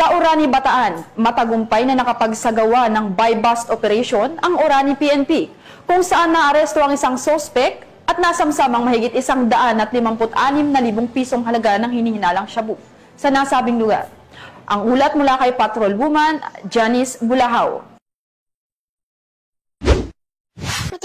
Sa Orani, Bataan, matagumpay na nakapagsagawa ng buy-bust operation ang Orani PNP, kung saan naaresto ang isang sospek at nasamsamang mahigit 156,000 pisong halaga ng hinihinalang shabu sa nasabing lugar. Ang ulat mula kay Patrolwoman Janice Bulahaw.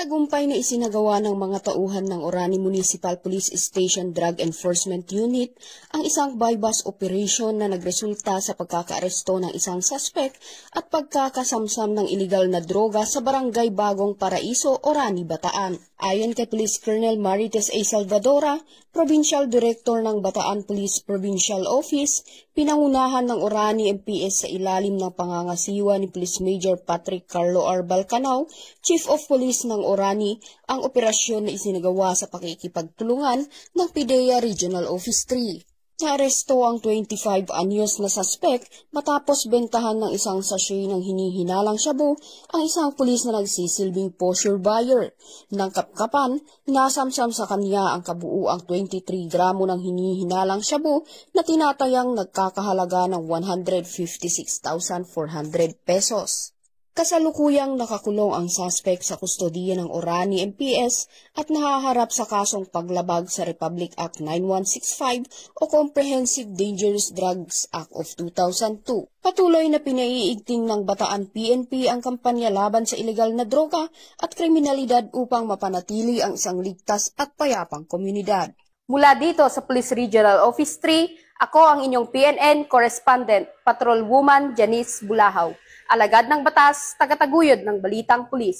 Matagumpay na isinagawa ng mga tauhan ng Orani Municipal Police Station Drug Enforcement Unit ang isang buy-bust operation na nagresulta sa pagkakaaresto ng isang suspect at pagkakasamsam ng iligal na droga sa Barangay Bagong Paraiso, Orani, Bataan. Ayon kay Police Colonel Marites A. Salvadora, Provincial Director ng Bataan Police Provincial Office, pinangunahan ng Orani MPS sa ilalim ng pangangasiwa ni Police Major Patrick Carlo R. Balcanao, Chief of Police ng Orani, ang operasyon na isinagawa sa pakikipagtulungan ng PIDEA Regional Office 3. Naaresto ang 25 anyos na suspect matapos bentahan ng isang sachet ng hinihinalang shabu ang isang pulis na nagsisilbing posture buyer. Nang kapkapan, nasamsam sa kanya ang kabuuang 23 gramo ng hinihinalang shabu na tinatayang nagkakahalaga ng 156,400 pesos. Kasalukuyang nakakulong ang suspect sa kustodiya ng Orani MPS at nahaharap sa kasong paglabag sa Republic Act 9165 o Comprehensive Dangerous Drugs Act of 2002. Patuloy na pinaiigting ng Bataan PNP ang kampanya laban sa ilegal na droga at kriminalidad upang mapanatili ang isang ligtas at payapang komunidad. Mula dito sa Police Regional Office 3, ako ang inyong PNN Correspondent, Patrolwoman Janice Bulahaw. Alagad ng batas, tagataguyod ng balitang pulis.